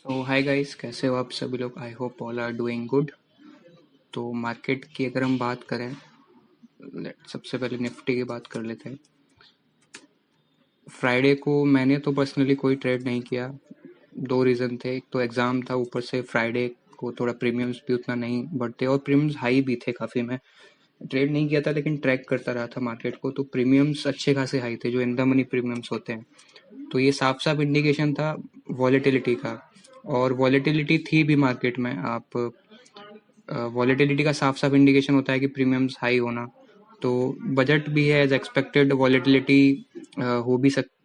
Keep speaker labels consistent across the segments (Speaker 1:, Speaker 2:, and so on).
Speaker 1: सो hi guys, कैसे हो आप सभी लोग। I hope all are doing good. तो मार्केट की अगर हम बात करें, सबसे पहले निफ्टी की बात कर लेते हैं। फ्राइडे को मैंने तो पर्सनली कोई ट्रेड नहीं किया। दो रीज़न थे, एक तो एग्ज़ाम था, ऊपर से फ्राइडे को थोड़ा प्रीमियम्स भी उतना नहीं बढ़ते और प्रीमियम्स हाई भी थे काफ़ी। मैं ट्रेड नहीं किया था लेकिन ट्रैक करता रहा था मार्केट को, तो प्रीमियम्स अच्छे खासे हाई थे जो इन द मनी प्रीमियम्स होते हैं। तो ये साफ साफ इंडिकेशन था वॉलेटिलिटी का, और वॉलेटिलिटी थी भी मार्केट में। आप वॉलेटिलिटी का साफ साफ इंडिकेशन होता है कि प्रीमियम्स हाई होना। तो बजट भी है एज एक्सपेक्टेड, वॉलेटिलिटी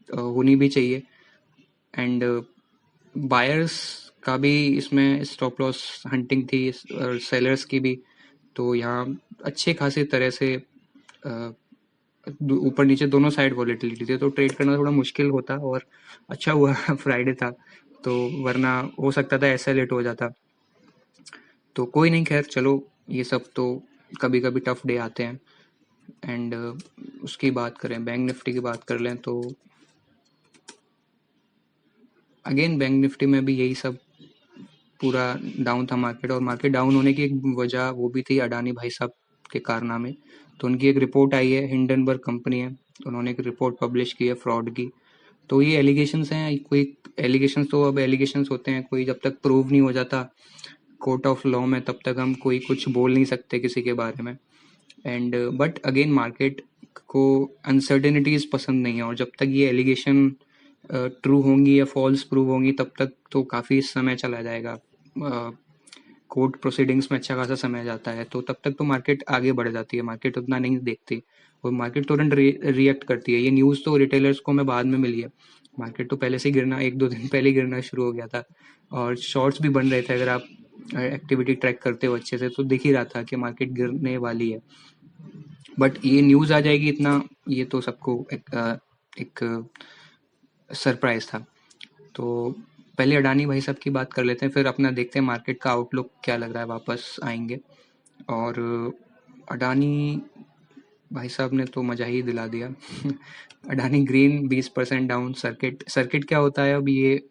Speaker 1: होनी भी चाहिए। एंड बायर्स का भी इसमें स्टॉप लॉस हंटिंग थी और सेलर्स की भी। तो यहाँ अच्छे खासे तरह से ऊपर नीचे दोनों साइड वॉलेटिलिटी थी, तो ट्रेड करना थोड़ा मुश्किल होता। और अच्छा हुआ फ्राइडे था, तो वरना हो सकता था ऐसा लेट हो जाता। तो कोई नहीं, खैर चलो, ये सब तो कभी कभी टफ डे आते हैं। एंड उसकी बात करें, बैंक निफ्टी की बात कर लें तो अगेन बैंक निफ्टी में भी यही सब पूरा डाउन था मार्केट। और मार्केट डाउन होने की एक वजह वो भी थी अडानी भाई साहब के कारनामे। तो उनकी एक रिपोर्ट आई है, हिंडनबर्ग कंपनी है, उन्होंने एक रिपोर्ट पब्लिश की है फ्रॉड की। तो ये एलिगेशंस हैं, कोई एलिगेशंस तो अब एलिगेशंस होते हैं, कोई जब तक प्रूव नहीं हो जाता कोर्ट ऑफ लॉ में तब तक हम कोई कुछ बोल नहीं सकते किसी के बारे में। एंड बट अगेन मार्केट को अनसर्टेनिटीज पसंद नहीं है, और जब तक ये एलिगेशन ट्रू होंगी या फॉल्स प्रूव होंगी तब तक तो काफ़ी समय चला जाएगा। कोर्ट प्रोसीडिंग्स में अच्छा खासा समय जाता है, तो तब तक तो मार्केट आगे बढ़ जाती है, मार्केट उतना नहीं देखती। और मार्केट तुरंत रिएक्ट करती है। ये न्यूज़ तो रिटेलर्स को मैं बाद में मिली है, मार्केट तो पहले से गिरना, एक दो दिन पहले गिरना शुरू हो गया था। और शॉर्ट्स भी बन रहे थे, अगर आप एक्टिविटी ट्रैक करते हो अच्छे से तो दिख ही रहा था कि मार्केट गिरने वाली है। बट ये न्यूज़ आ जाएगी इतना, ये तो सबको एक सरप्राइज था। तो पहले अडानी भाई साहब की बात कर लेते हैं, फिर अपना देखते हैं मार्केट का आउटलुक क्या लग रहा है, वापस आएंगे। और अडानी भाई साहब ने तो मजा ही दिला दिया। Adani green 20% down. Circuit circuit क्या होता है अब ये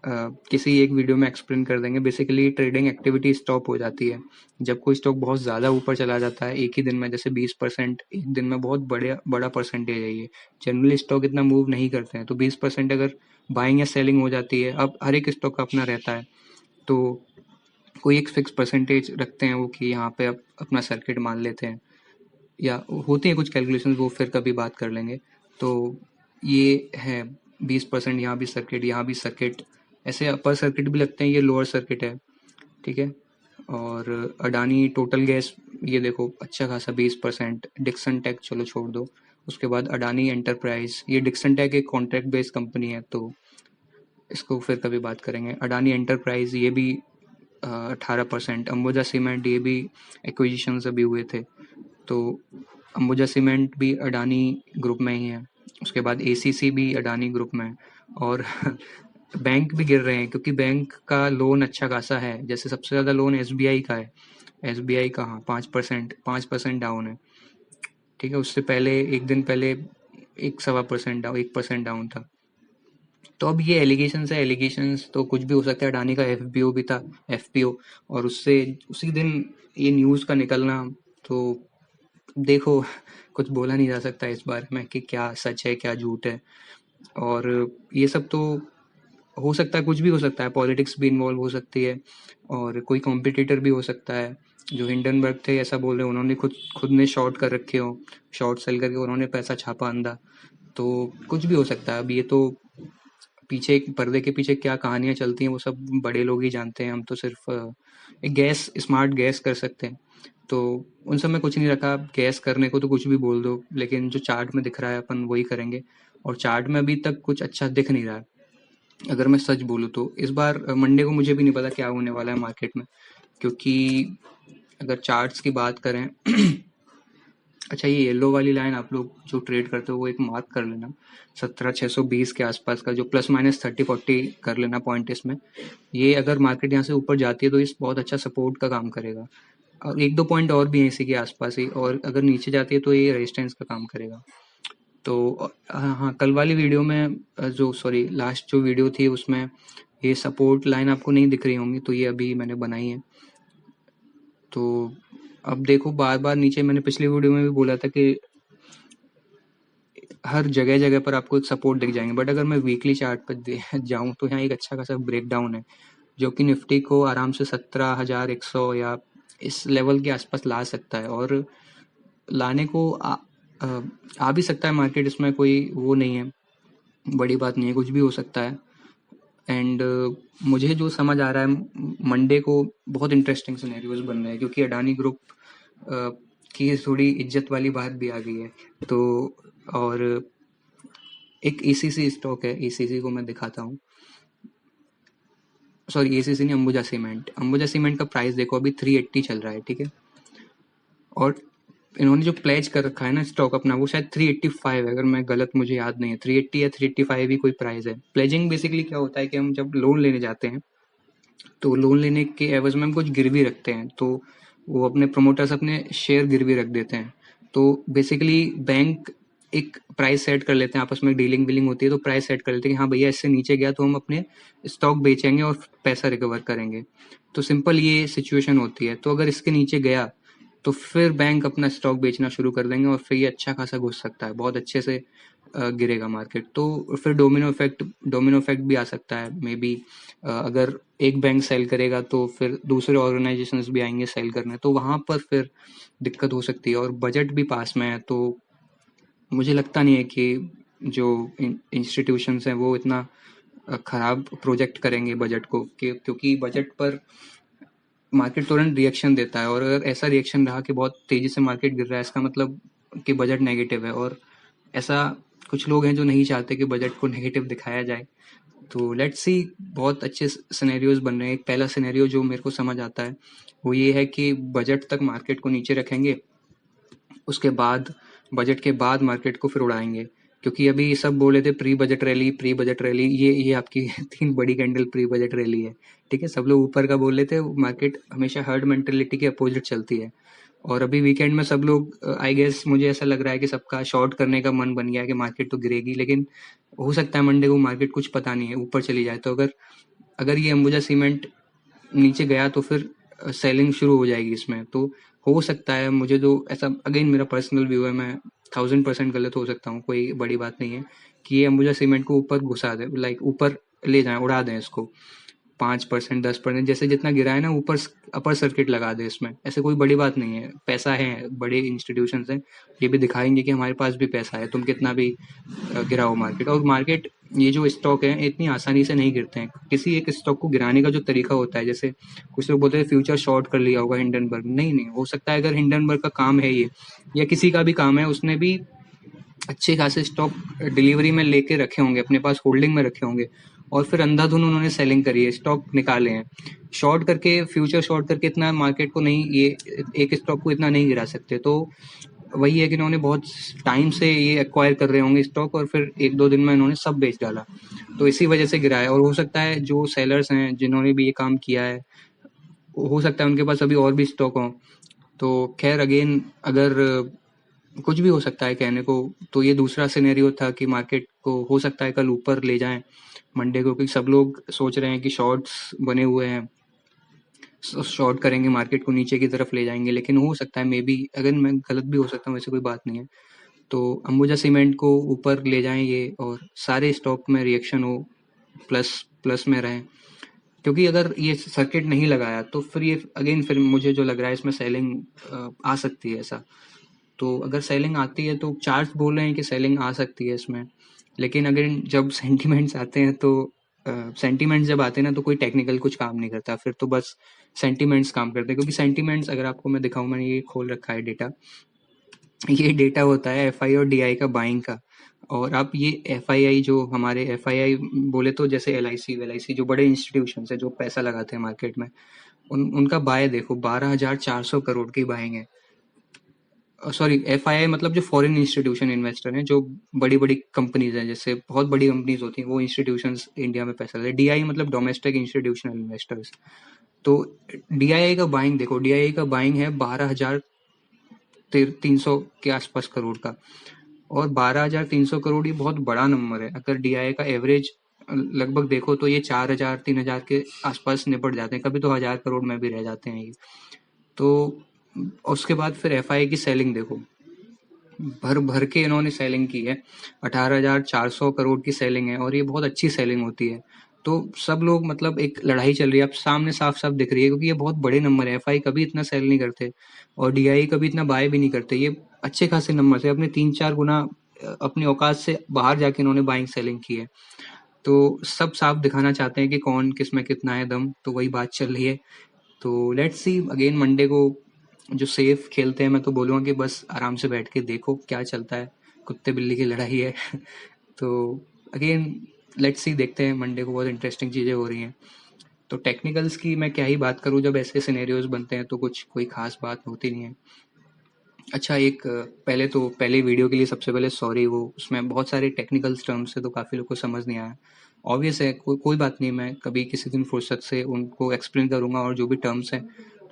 Speaker 1: किसी एक वीडियो में एक्सप्लेन कर देंगे। बेसिकली ट्रेडिंग एक्टिविटी स्टॉप हो जाती है जब कोई स्टॉक बहुत ज़्यादा ऊपर चला जाता है एक ही दिन में, जैसे 20%। एक दिन में बहुत बड़ा परसेंटेज है ये। जनरली स्टॉक इतना मूव नहीं करते हैं, तो 20% अगर बाइंग या सेलिंग हो जाती है, अब हर एक स्टॉक का अपना रहता है, तो कोई एक फिक्स परसेंटेज रखते हैं वो कि यहाँ पे अपना सर्किट मान लेते हैं, या होती है कुछ कैलकुलेशन, वो फिर कभी बात कर लेंगे। तो ये है 20%, यहाँ भी सर्किट, यहाँ भी सर्किट, ऐसे अपर सर्किट भी लगते हैं, ये लोअर सर्किट है, ठीक है। और अडानी टोटल गैस, ये देखो अच्छा खासा 20%। डिक्सन टेक चलो छोड़ दो। उसके बाद अडानी एंटरप्राइज, ये डिक्सन टेक एक कॉन्ट्रैक्ट बेस्ड कंपनी है, तो इसको फिर कभी बात करेंगे। अडानी एंटरप्राइज ये भी 18%। अंबुजा सीमेंट, ये भी एक्विजिशन अभी हुए थे, तो अंबुजा सीमेंट भी अडानी ग्रुप में ही है। उसके बाद एसीसी भी अडानी ग्रुप में है। और बैंक भी गिर रहे हैं क्योंकि बैंक का लोन अच्छा खासा है, जैसे सबसे ज़्यादा लोन एसबीआई का है। एसबीआई का हाँ 5% डाउन है, ठीक है। उससे पहले एक दिन पहले 1.25% डाउन, 1% डाउन था। तो अब ये एलिगेशन है, एलिगेशंस तो कुछ भी हो सकता है। अडानी का एफपीओ भी था, एफपीओ, और उससे उसी दिन ये न्यूज़ का निकलना, तो देखो कुछ बोला नहीं जा सकता इस बारे में कि क्या सच है क्या झूठ है। और ये सब तो हो सकता है, कुछ भी हो सकता है, पॉलिटिक्स भी इन्वॉल्व हो सकती है, और कोई कॉम्पिटिटर भी हो सकता है। जो हिंडनबर्ग थे ऐसा बोल रहे, उन्होंने खुद ने शॉर्ट कर रखे हो, शॉर्ट सेल करके उन्होंने पैसा छापा अंधा। तो कुछ भी हो सकता है। अब ये तो पीछे, पर्दे के पीछे क्या कहानियां चलती हैं वो सब बड़े लोग ही जानते हैं, हम तो सिर्फ एक स्मार्ट गैस कर सकते हैं। तो उन सब में कुछ नहीं रखा, गैस करने को तो कुछ भी बोल दो, लेकिन जो चार्ट में दिख रहा है अपन वही करेंगे। और चार्ट में अभी तक कुछ अच्छा दिख नहीं रहा है, अगर मैं सच बोलूँ तो। इस बार मंडे को मुझे भी नहीं पता क्या होने वाला है मार्केट में, क्योंकि अगर चार्ट्स की बात करें अच्छा, ये येलो वाली लाइन आप लोग जो ट्रेड करते हो वो एक मार्क कर लेना, 17,620 के आसपास का, जो प्लस माइनस 30-40 कर लेना पॉइंट इसमें। ये अगर मार्केट यहाँ से ऊपर जाती है तो इस बहुत अच्छा सपोर्ट का काम करेगा। और एक दो पॉइंट और भी हैं इसी के आसपास ही, और अगर नीचे जाती है तो ये रेजिस्टेंस का काम करेगा। तो हाँ, कल वाली वीडियो में जो सॉरी लास्ट जो वीडियो थी उसमें ये सपोर्ट लाइन आपको नहीं दिख रही होंगी, तो ये अभी मैंने बनाई है। तो अब देखो बार बार नीचे, मैंने पिछली वीडियो में भी बोला था कि हर जगह जगह पर आपको एक सपोर्ट दिख जाएंगे, बट अगर मैं वीकली चार्ट पर जाऊं तो यहाँ एक अच्छा खासा ब्रेक डाउन है, जो कि निफ्टी को आराम से 17,100 या इस लेवल के आसपास ला सकता है। और लाने को आ भी सकता है मार्केट, इसमें कोई वो नहीं है, बड़ी बात नहीं है, कुछ भी हो सकता है। एंड मुझे जो समझ आ रहा है, मंडे को बहुत इंटरेस्टिंग सिनेरियोज बन रहे हैं, क्योंकि अडानी ग्रुप की थोड़ी इज्जत वाली बात भी आ गई है। तो और एक एसीसी स्टॉक है, एसीसी को मैं दिखाता हूँ, सॉरी एसीसी नहीं, अंबुजा सीमेंट। अंबुजा सीमेंट का प्राइस देखो अभी 380 चल रहा है, ठीक है। और इन्होंने जो प्लेज कर रखा है ना स्टॉक अपना, वो शायद 385 है, अगर मैं गलत, मुझे याद नहीं है, 380 या 385 ही कोई प्राइस है। प्लेजिंग बेसिकली क्या होता है कि हम जब लोन लेने जाते हैं, तो लोन लेने के एवज में हम कुछ गिरवी रखते हैं, तो वो अपने प्रोमोटर्स अपने शेयर गिरवी रख देते हैं। तो बेसिकली बैंक एक प्राइस सेट कर लेते हैं, आपस में डीलिंग विलिंग होती है, तो प्राइस सेट कर लेते हैं कि हाँ भैया इससे नीचे गया तो हम अपने स्टॉक बेचेंगे और पैसा रिकवर करेंगे। तो सिंपल ये सिचुएशन होती है। तो अगर इसके नीचे गया तो फिर बैंक अपना स्टॉक बेचना शुरू कर देंगे और फिर ये अच्छा खासा घुस सकता है, बहुत अच्छे से गिरेगा मार्केट। तो फिर डोमिनो इफेक्ट भी आ सकता है मे बी। अगर एक बैंक सेल करेगा तो फिर दूसरे ऑर्गेनाइजेशंस भी आएंगे सेल करने, तो वहां पर फिर दिक्कत हो सकती है। और बजट भी पास में है, तो मुझे लगता नहीं है कि जो इंस्टीट्यूशंस हैं वो इतना खराब प्रोजेक्ट करेंगे बजट को, क्योंकि बजट पर मार्केट तुरंत रिएक्शन देता है। और अगर ऐसा रिएक्शन रहा कि बहुत तेजी से मार्केट गिर रहा है, इसका मतलब कि बजट नेगेटिव है। और ऐसा कुछ लोग हैं जो नहीं चाहते कि बजट को नेगेटिव दिखाया जाए। तो लेट्स सी, बहुत अच्छे सिनेरियोज बन रहे हैं। एक पहला सिनेरियो जो मेरे को समझ आता है वो ये है कि बजट तक मार्केट को नीचे रखेंगे, उसके बाद बजट के बाद मार्केट को फिर उड़ाएंगे। क्योंकि अभी सब बोले थे प्री बजट रैली, ये आपकी 3 बड़ी कैंडल प्री बजट रैली है, ठीक है। सब लोग ऊपर का बोल रहे थे, मार्केट हमेशा हर्ड मेंटेलिटी के अपोजिट चलती है। और अभी वीकेंड में सब लोग, आई गेस मुझे ऐसा लग रहा है कि सबका शॉर्ट करने का मन बन गया है कि मार्केट तो गिरेगी, लेकिन हो सकता है मंडे को मार्केट कुछ पता नहीं है ऊपर चली जाए। तो अगर अगर ये अंबुजा सीमेंट नीचे गया तो फिर सेलिंग शुरू हो जाएगी इसमें। तो हो सकता है, मुझे जो ऐसा, अगेन मेरा पर्सनल व्यू है, मैं 1000% गलत हो सकता हूँ, कोई बड़ी बात नहीं है, कि ये अंबुजा सीमेंट को ऊपर घुसा दे, लाइक ऊपर ले जाए, उड़ा दें इसको 5%, 10%, जैसे जितना गिरा है ना, ऊपर अपर सर्किट लगा दे इसमें। ऐसे कोई बड़ी बात नहीं है, पैसा है, बड़े इंस्टीट्यूशंस हैं, ये भी दिखाएंगे कि हमारे पास भी पैसा है, तुम कितना भी गिराओ मार्केट। और मार्केट, ये जो स्टॉक है इतनी आसानी से नहीं गिरते हैं। किसी एक स्टॉक को गिराने का जो तरीका होता है, जैसे कुछ लोग बोलते हैं फ्यूचर शॉर्ट कर लिया होगा हिंडनबर्ग, नहीं नहीं, हो सकता है अगर हिंडनबर्ग का काम है ये, या किसी का भी काम है, उसने भी अच्छे खासे स्टॉक डिलीवरी में लेके रखे होंगे, अपने पास होल्डिंग में रखे होंगे, और फिर अंधाधुन उन्होंने सेलिंग करी है, स्टॉक निकाले हैं। शॉर्ट करके, फ्यूचर शॉर्ट करके इतना मार्केट को नहीं, ये एक स्टॉक को इतना नहीं गिरा सकते। तो वही है कि इन्होंने बहुत टाइम से ये एक्वायर कर रहे होंगे स्टॉक, और फिर 1-2 दिन में इन्होंने सब बेच डाला, तो इसी वजह से गिरा है। और हो सकता है जो सेलर्स हैं जिन्होंने भी ये काम किया है, हो सकता है उनके पास अभी और भी स्टॉक हो। तो खैर, अगेन अगर कुछ भी हो सकता है कहने को, तो ये दूसरा सिनेरियो था कि मार्केट को हो सकता है कल ऊपर ले जाएं मंडे को, क्योंकि सब लोग सोच रहे हैं कि शॉर्ट्स बने हुए हैं, शॉर्ट करेंगे मार्केट को नीचे की तरफ ले जाएंगे। लेकिन हो सकता है मे बी, अगर मैं गलत भी हो सकता हूँ, वैसे कोई बात नहीं है। तो अंबुजा सीमेंट को ऊपर ले जाएं ये, और सारे स्टॉक में रिएक्शन हो, प्लस प्लस में रहें। क्योंकि अगर ये सर्किट नहीं लगाया तो फिर ये अगेन, फिर मुझे जो लग रहा है इसमें सेलिंग आ सकती है ऐसा। तो अगर सेलिंग आती है तो चार्ट्स बोल रहे हैं कि सेलिंग आ सकती है इसमें। लेकिन अगर जब सेंटीमेंट्स आते हैं तो सेंटीमेंट्स जब आते हैं ना, तो कोई टेक्निकल कुछ काम नहीं करता, फिर तो बस सेंटीमेंट्स काम करते हैं। क्योंकि सेंटीमेंट्स, अगर आपको मैं दिखाऊं, मैंने ये खोल रखा है डेटा, ये डेटा होता है एफआई और डीआई का, बाइंग का। और आप ये एफआईआई, जो हमारे एफआईआई बोले तो जैसे एलआईसी जो बड़े इंस्टीट्यूशन है जो पैसा लगाते हैं मार्केट में, उनका बाय देखो, 12,400 करोड़ की बाइंग है। सॉरी, एफआईआई मतलब जो फॉरेन इंस्टीट्यूशन इन्वेस्टर हैं, जो बड़ी बड़ी कंपनीज हैं, जैसे बहुत बड़ी कंपनीज होती हैं, वो इंस्टीट्यूशंस इंडिया में पैसा लगाते हैं। डीआई मतलब डोमेस्टिक इंस्टीट्यूशनल इन्वेस्टर्स। तो डीआईआई का बाइंग देखो, डीआईआई का बाइंग है 12,300 के आसपास करोड़ का। और 12,300 करोड़ ये बहुत बड़ा नंबर है। अगर डीआईआई का एवरेज लगभग देखो तो ये 4,000 3,000 के आसपास निपट जाते हैं, कभी तो 1,000 करोड़ में भी रह जाते हैं ये। तो उसके बाद फिर एफआई की सेलिंग देखो, भर भर के इन्होंने सेलिंग की है, 18,400 करोड़ की सेलिंग है, और ये बहुत अच्छी सेलिंग होती है। तो सब लोग मतलब एक लड़ाई चल रही है, अब सामने साफ साफ दिख रही है, क्योंकि ये बहुत बड़े नंबर है। एफआई कभी इतना सेल नहीं करते और डीआई कभी इतना बाय भी नहीं करते। ये अच्छे खासे नंबर से अपने 3-4 गुना अपनी औकात से बाहर जाके इन्होंने बाइंग सेलिंग की है। तो सब साफ दिखाना चाहते हैं कि कौन किस में कितना है दम, तो वही बात चल रही है। तो लेट्स सी अगेन मंडे को जो सेफ खेलते हैं, मैं तो बोलूँगा कि बस आराम से बैठ के देखो क्या चलता है, कुत्ते बिल्ली की लड़ाई है। तो अगेन लेट्स सी, देखते हैं मंडे को, बहुत इंटरेस्टिंग चीज़ें हो रही हैं। तो टेक्निकल्स की मैं क्या ही बात करूँ, जब ऐसे सिनेरियोज बनते हैं तो कुछ कोई खास बात होती नहीं है। अच्छा, एक पहले वीडियो के लिए सबसे पहले सॉरी, वो उसमें बहुत सारे टेक्निकल टर्म्स है तो काफ़ी लोग को समझ नहीं आया। ऑब्वियस है, कोई बात नहीं, मैं कभी किसी दिन फुर्सत से उनको एक्सप्लेन करूँगा, और जो भी टर्म्स हैं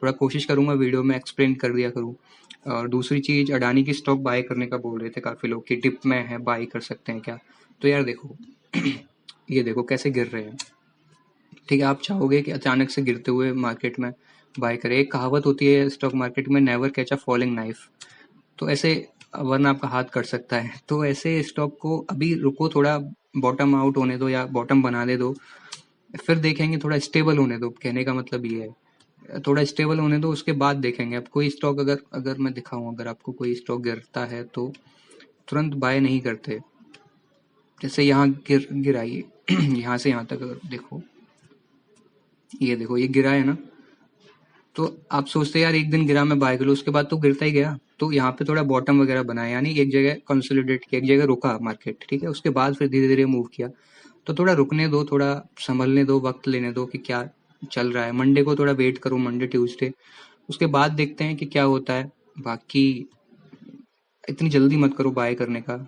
Speaker 1: थोड़ा कोशिश करूँगा वीडियो में एक्सप्लेन कर दिया करूँ। और दूसरी चीज़, अडानी की स्टॉक बाय करने का बोल रहे थे काफ़ी लोग कि डिप में है, बाय कर सकते हैं क्या। तो यार देखो ये देखो कैसे गिर रहे हैं। ठीक है, आप चाहोगे कि अचानक से गिरते हुए मार्केट में बाय करें। एक कहावत होती है स्टॉक मार्केट में, never catch a falling knife. तो ऐसे वरना आपका हाथ कट सकता है। तो ऐसे स्टॉक को अभी रुको, थोड़ा बॉटम आउट होने दो या बॉटम बनाने दो, फिर देखेंगे। थोड़ा स्टेबल होने दो, कहने का मतलब ये है, थोड़ा स्टेबल होने दो, उसके बाद देखेंगे। अब कोई स्टॉक अगर अगर मैं दिखाऊं, अगर आपको कोई स्टॉक गिरता है तो तुरंत बाय नहीं करते। जैसे यहाँ गिराइए यहाँ से यहाँ तक अगर देखो, ये देखो ये गिरा है ना, तो आप सोचते हैं यार एक दिन गिरा मैं बाय कर लूं, उसके बाद तो गिरता ही गया। तो यहाँ पे थोड़ा बॉटम वगैरह बनाया, यानी एक जगह कंसोलिडेट किया, एक जगह रुका मार्केट, ठीक है, उसके बाद फिर धीरे धीरे मूव किया। तो थोड़ा रुकने दो, थोड़ा संभलने दो, वक्त लेने दो कि क्या चल रहा है। मंडे को थोड़ा वेट करो, मंडे ट्यूसडे, उसके बाद देखते हैं कि क्या होता है। बाकी इतनी जल्दी मत करो बाय करने का।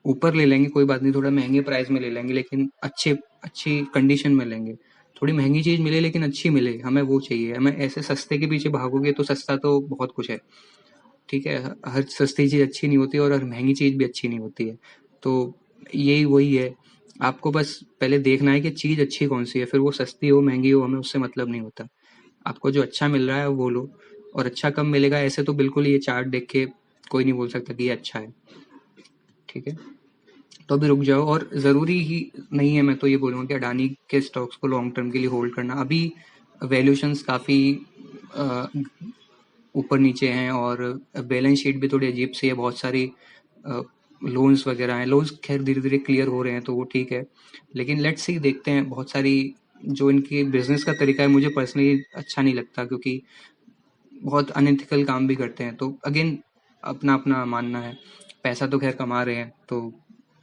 Speaker 1: ऊपर ले लेंगे कोई बात नहीं, थोड़ा महंगे प्राइस में ले लेंगे, लेकिन अच्छी कंडीशन में लेंगे। थोड़ी महंगी चीज मिले लेकिन अच्छी मिले, हमें वो चाहिए। हमें ऐसे सस्ते के पीछे भागोगे तो सस्ता तो बहुत कुछ है, ठीक है, हर सस्ती चीज अच्छी नहीं होती और हर महंगी चीज भी अच्छी नहीं होती है। तो यही वही है, आपको बस पहले देखना है कि चीज अच्छी कौन सी है, फिर वो सस्ती हो महंगी हो हमें उससे मतलब नहीं होता। आपको जो अच्छा मिल रहा है वो लो। और अच्छा कब मिलेगा, ऐसे तो बिल्कुल ये चार्ट देख के कोई नहीं बोल सकता कि ये अच्छा है, ठीक है। तो अभी रुक जाओ, और ज़रूरी ही नहीं है, मैं तो ये बोलूँगा कि अडानी के स्टॉक्स को लॉन्ग टर्म के लिए होल्ड करना। अभी वैल्यूशंस काफ़ी ऊपर नीचे हैं, और बैलेंस शीट भी थोड़ी अजीब सी है, बहुत सारी लोन्स वगैरह हैं। लोन्स खैर धीरे धीरे क्लियर हो रहे हैं तो वो ठीक है, लेकिन लेट्स सी, देखते हैं। बहुत सारी जो इनकी बिजनेस का तरीका है मुझे पर्सनली अच्छा नहीं लगता, क्योंकि बहुत अनएथिकल काम भी करते हैं। तो अगेन अपना अपना मानना है, पैसा तो खैर कमा रहे हैं। तो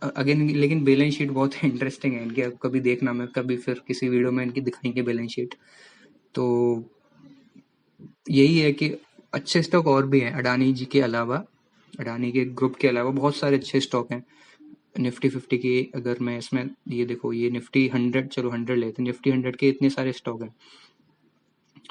Speaker 1: अगेन लेकिन बैलेंस शीट बहुत इंटरेस्टिंग है इनकी, कभी देखना, मैं कभी फिर किसी वीडियो में इनकी दिखाएंगे बैलेंस शीट। तो यही है कि अच्छे स्टॉक और भी हैं अडानी जी के अलावा, अडानी के ग्रुप के अलावा बहुत सारे अच्छे स्टॉक हैं। निफ्टी 50 की अगर मैं इसमें, ये देखो ये निफ्टी 100, चलो 100 लेते हैं, निफ्टी 100 के इतने सारे स्टॉक हैं।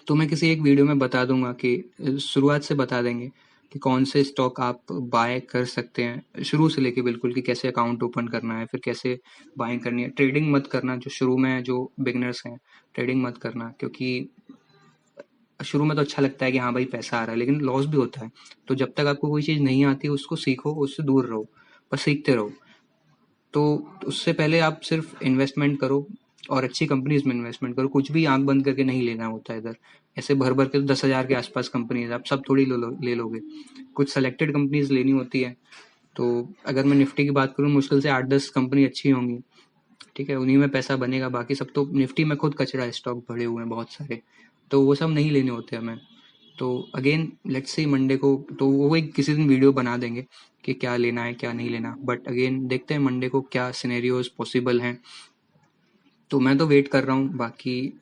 Speaker 1: तो मैं किसी एक वीडियो में बता दूंगा कि शुरुआत से बता देंगे कि कौन से स्टॉक आप बाय कर सकते हैं, शुरू से लेके बिल्कुल, कि कैसे अकाउंट ओपन करना है, फिर कैसे बाइंग करनी है। ट्रेडिंग मत करना, जो शुरू में जो बिगनर्स हैं, ट्रेडिंग मत करना, क्योंकि शुरू में तो अच्छा लगता है कि हाँ भाई पैसा आ रहा है, लेकिन लॉस भी होता है। तो जब तक आपको कोई चीज़ नहीं आती उसको सीखो, उससे दूर रहो, बस सीखते रहो। तो उससे पहले आप सिर्फ इन्वेस्टमेंट करो, और अच्छी कंपनीज में इन्वेस्टमेंट करो। कुछ भी आंख बंद करके नहीं लेना होता है इधर। ऐसे भर भर के 10,000 के आसपास कंपनीज आप सब थोड़ी ले लोगे, कुछ सेलेक्टेड कंपनीज लेनी होती है। तो अगर मैं निफ्टी की बात करूँ, मुश्किल से 8-10 कंपनी अच्छी होंगी, ठीक है, उन्हीं में पैसा बनेगा। बाकी सब तो निफ्टी में खुद कचरा स्टॉक भरे हुए हैं बहुत सारे, तो वो सब नहीं लेने होते हमें। तो अगेन लेट्स सी मंडे को, तो वो एक किसी दिन वीडियो बना देंगे कि क्या लेना है क्या नहीं लेना। बट अगेन देखते हैं मंडे को क्या सिनेरियोज पॉसिबल हैं। तो मैं तो वेट कर रहा हूँ, बाकी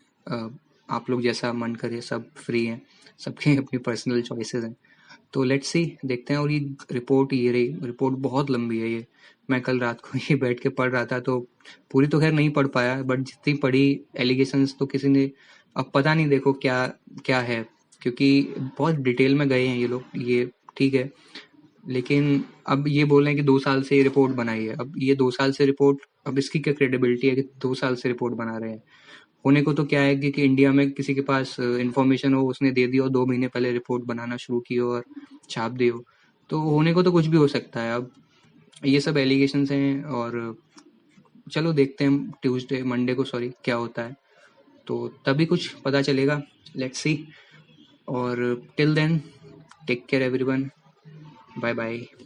Speaker 1: आप लोग जैसा मन करे, सब फ्री हैं, सबके अपनी पर्सनल चॉइसेस हैं। तो लेट्स सी, देखते हैं। और ये रिपोर्ट, ये रही रिपोर्ट, बहुत लंबी है ये। मैं कल रात को ये बैठ के पढ़ रहा था, तो पूरी तो खैर नहीं पढ़ पाया, बट जितनी पढ़ी एलिगेशंस तो किसी ने, अब पता नहीं देखो क्या क्या है, क्योंकि बहुत डिटेल में गए हैं ये लोग, ये ठीक है। लेकिन अब ये बोल रहे हैं कि 2 साल से ये रिपोर्ट बनाई है। अब ये 2 साल से रिपोर्ट, अब इसकी क्या क्रेडिबिलिटी है कि 2 साल से रिपोर्ट बना रहे हैं? होने को तो क्या है कि इंडिया में किसी के पास इन्फॉर्मेशन हो, उसने दे दी हो, 2 महीने पहले रिपोर्ट बनाना शुरू की हो और छाप दी हो, तो होने को तो कुछ भी हो सकता है। अब ये सब एलिगेशंस हैं और चलो देखते हैं मंडे को सॉरी क्या होता है, तो तभी कुछ पता चलेगा। Let's see. और till then take care everyone, bye bye.